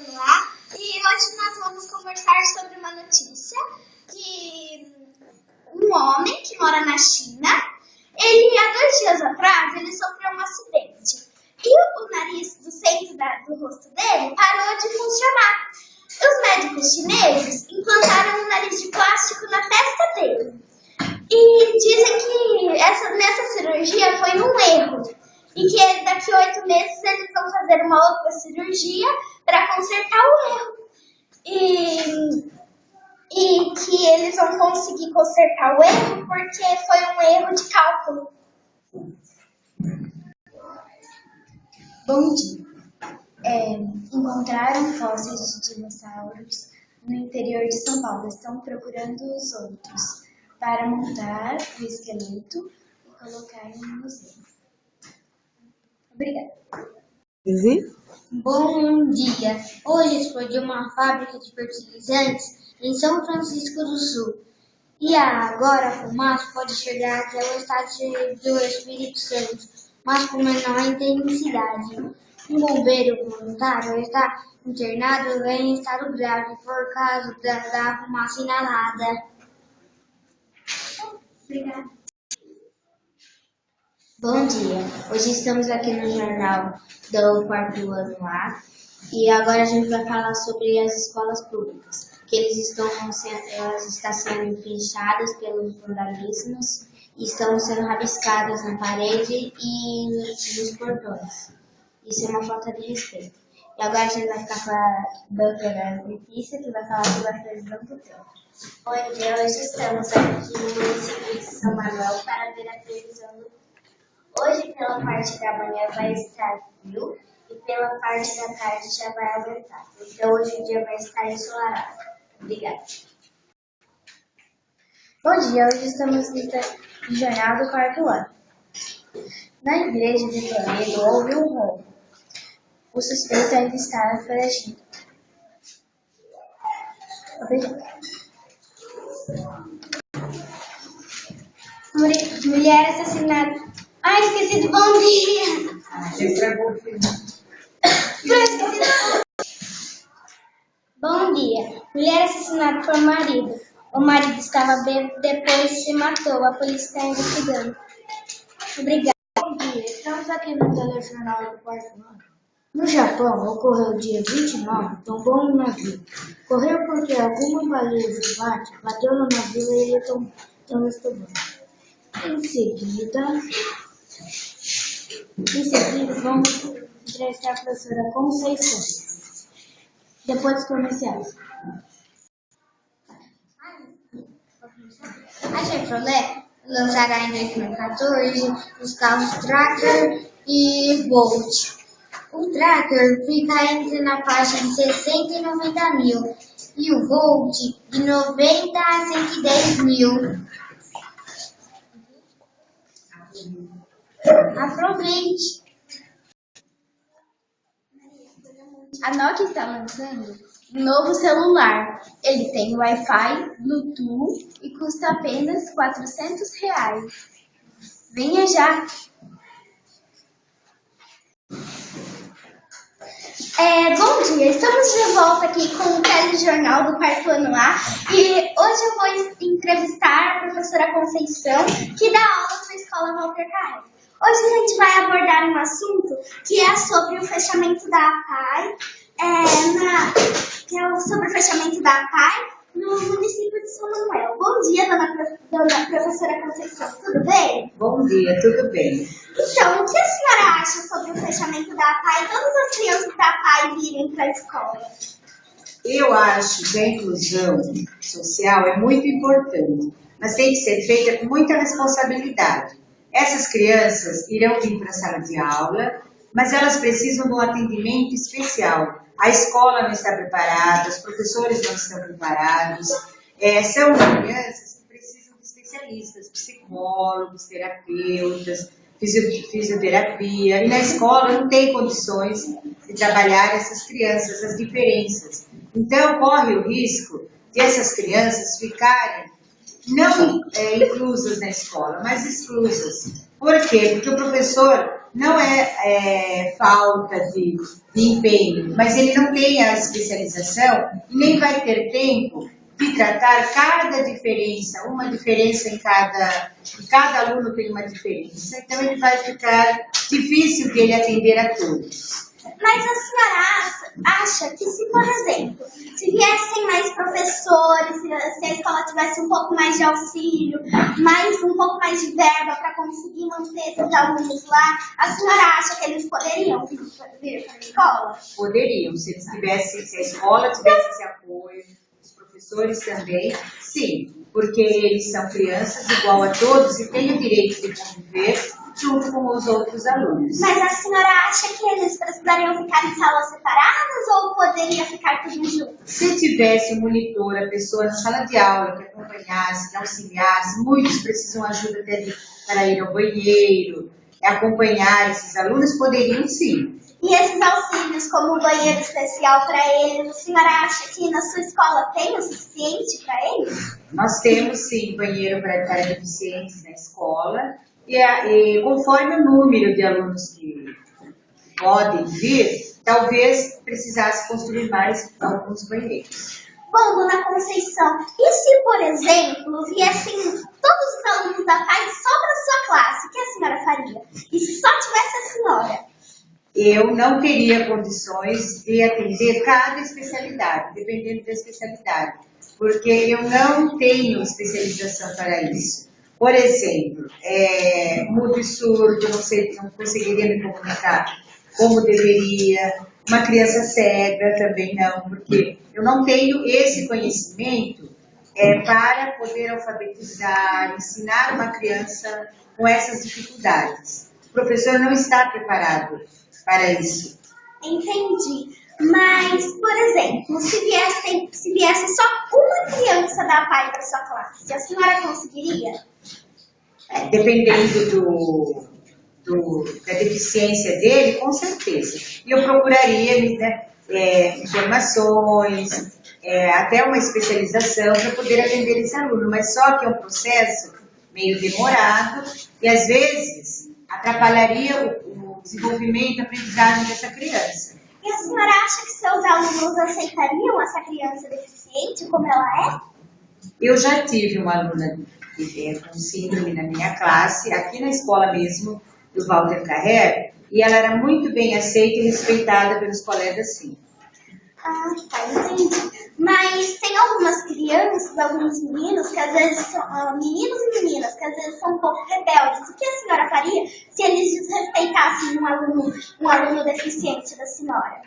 ano A e hoje nós vamos conversar sobre uma notícia que um homem que mora na China, há 2 dias atrás, ele sofreu um acidente e o nariz do centro do rosto dele parou de funcionar. Os médicos chineses implantaram um nariz de plástico na testa dele e dizem que nessa cirurgia foi um erro. E que daqui a 8 meses eles vão fazer uma outra cirurgia para consertar o erro. E que eles vão conseguir consertar o erro porque foi um erro de cálculo. Bom dia. Encontraram fósseis de dinossauros no interior de São Paulo. Estão procurando os outros para montar o esqueleto e colocar no museu. Obrigada. Bom dia! Hoje explodiu uma fábrica de fertilizantes em São Francisco do Sul. E agora a fumaça pode chegar até o estado do Espírito Santo, mas com menor intensidade. Um bombeiro voluntário está internado em estado grave por causa da fumaça inalada. Obrigada. Bom dia! Hoje estamos aqui no jornal do 4º ano A e agora a gente vai falar sobre as escolas públicas, que elas estão sendo pinchadas pelos vandalismos e estão sendo rabiscadas na parede e nos portões. Isso é uma falta de respeito. E agora a gente vai ficar com a doutora Letícia, que vai falar sobre a previsão do tempo. Bom dia, hoje estamos aqui no município de São Manuel para ver a previsão do tempo. Hoje, pela parte da manhã, vai estar frio e pela parte da tarde já vai aumentar. Então, hoje o dia vai estar ensolarado. Obrigada. Bom dia, hoje estamos no jornal do 4º ano. Na igreja de Toledo houve um roubo. O suspeito ainda está foragido. Obrigada. Mulher assassinada. Ai, esqueci do bom dia. Bom dia. Mulher assassinada por marido. O marido estava bêbado, depois se matou. A polícia está investigando. Obrigada. Bom dia, estamos aqui no telejornal do 4º ano. No Japão, ocorreu dia 29, tombou um navio. Ocorreu porque alguma baleia voante bateu no navio e ele tombou estoubrando. Em seguida, vamos entrevistar a professora Conceição. Depois dos comerciais. A Chevrolet lançará em 2014 os carros Tracker e Volt. O Tracker fica entre na faixa de 60 e 90 mil e o Volt de 90 a 110 mil. Aproveite! A Nokia está lançando um novo celular. Ele tem Wi-Fi, Bluetooth e custa apenas R$400. Venha já! Bom dia, estamos de volta aqui com o telejornal do 4º ano A e hoje eu vou entrevistar a professora Conceição, que dá aula na escola Walter Caio. Hoje a gente vai abordar um assunto que é sobre o fechamento da APAE, sobre o fechamento da APAE no município de São Manuel. Bom dia, dona professora Conceição, tudo bem? Bom dia, tudo bem. Então, o que a senhora acha sobre o fechamento da APAE e todas as crianças da APAE virem para a escola? Eu acho que a inclusão social é muito importante, mas tem que ser feita com muita responsabilidade. Essas crianças irão vir para a sala de aula, mas elas precisam de um atendimento especial. A escola não está preparada, os professores não estão preparados. São crianças que precisam de especialistas, psicólogos, terapeutas, fisioterapia. E na escola não tem condições de trabalhar essas crianças, as diferenças. Então, corre o risco de essas crianças ficarem não inclusas na escola, mas exclusas. Por quê? Porque o professor não é falta de empenho, mas ele não tem a especialização e nem vai ter tempo de tratar cada diferença, uma diferença em cada aluno tem uma diferença, então ele vai ficar difícil de ele atender a todos. Mas a senhora acha que se, por exemplo, se viessem mais professores, se a escola tivesse um pouco mais de auxílio, um pouco mais de verba para conseguir manter esses alunos lá, a senhora acha que eles poderiam vir para a escola? Poderiam, se a escola tivesse esse apoio, os professores também, sim, porque eles são crianças igual a todos e têm o direito de conviver junto com os outros alunos. Mas a senhora acha que eles precisariam ficar em salas separadas ou poderia ficar tudo junto? Se tivesse um monitor, a pessoa na sala de aula que acompanhasse, que auxiliasse, muitos precisam ajuda até para ir ao banheiro, acompanhar esses alunos, poderiam sim. E esses auxílios, como o banheiro especial para eles, a senhora acha que na sua escola tem o suficiente para eles? Nós temos sim banheiro para deficientes na escola e conforme o número de alunos que podem vir, talvez precisasse construir mais alguns banheiros. Bom, dona Conceição, e se, por exemplo, viessem todos os alunos da PAI só para sua classe, o que a senhora faria? E se só tivesse a senhora? Eu não teria condições de atender cada especialidade, dependendo da especialidade, porque eu não tenho especialização para isso. Por exemplo, mudo e surdo, não conseguiria me comunicar como deveria. Uma criança cega também não, porque eu não tenho esse conhecimento para poder alfabetizar, ensinar uma criança com essas dificuldades. O professor não está preparado para isso. Entendi. Mas, por exemplo, se viesse só uma criança da PAI para sua classe, a senhora conseguiria? Dependendo da deficiência dele, com certeza. E eu procuraria informações, até uma especialização para poder atender esse aluno, mas só que é um processo meio demorado e às vezes atrapalharia o desenvolvimento e a aprendizagem dessa criança. E a senhora acha que seus alunos aceitariam essa criança deficiente como ela é? Eu já tive uma aluna com síndrome na minha classe, aqui na escola mesmo, do Walter Carrer, e ela era muito bem aceita e respeitada pelos colegas, sim. Ah, tá, entendi. Mas tem algumas crianças, alguns meninos, que às vezes são meninos e meninas, que às vezes são um pouco rebeldes. O que a senhora faria se eles desrespeitassem um aluno deficiente da senhora?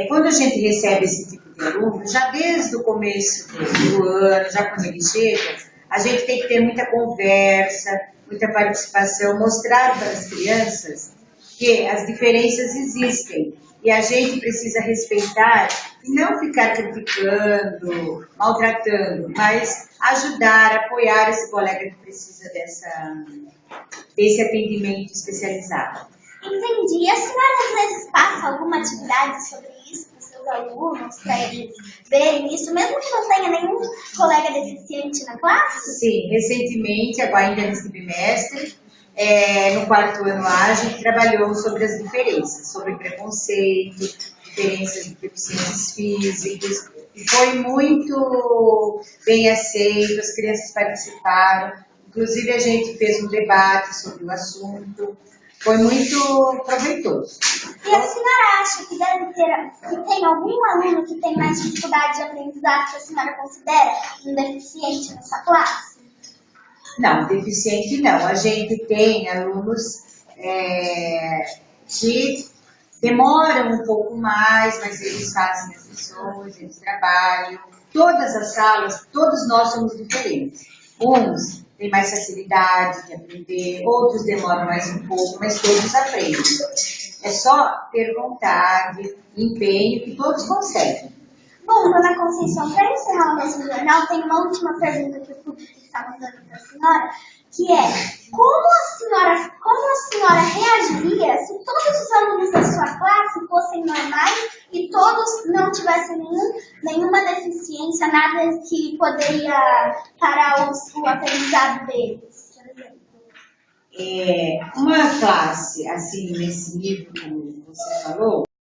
Quando a gente recebe esse tipo de aluno, já desde o começo do ano, já quando ele chega, a gente tem que ter muita conversa, muita participação, mostrar para as crianças que as diferenças existem e a gente precisa respeitar e não ficar criticando, maltratando, mas ajudar, apoiar esse colega que precisa desse atendimento especializado. Entendi. E a senhora às vezes passa alguma atividade sobre isso para os seus alunos, para eles verem isso, mesmo que não tenha nenhum colega deficiente na classe? Sim, recentemente, agora ainda nesse bimestre, no quarto ano A, a gente trabalhou sobre as diferenças, sobre preconceito, diferenças de deficientes físicos, e foi muito bem aceito, as crianças participaram, inclusive a gente fez um debate sobre o assunto, foi muito proveitoso. E a senhora acha que tem algum aluno que tem mais dificuldade de aprendizado que a senhora considera um deficiente nessa classe? Não, deficiente não. A gente tem alunos que demoram um pouco mais, mas eles fazem as lições, eles trabalham. Todas as salas, todos nós somos diferentes. Uns têm mais facilidade de aprender, outros demoram mais um pouco, mas todos aprendem. É só ter vontade, empenho, que todos conseguem. Bom, dona Conceição, para encerrar o nosso jornal, tem uma última pergunta que o público está mandando para a senhora, que é: como a senhora reagiria se todos os alunos da sua classe fossem normais e todos não tivessem nenhuma deficiência, nada que poderia parar o aprendizado deles, por exemplo? Uma classe, assim, nesse nível, como você falou,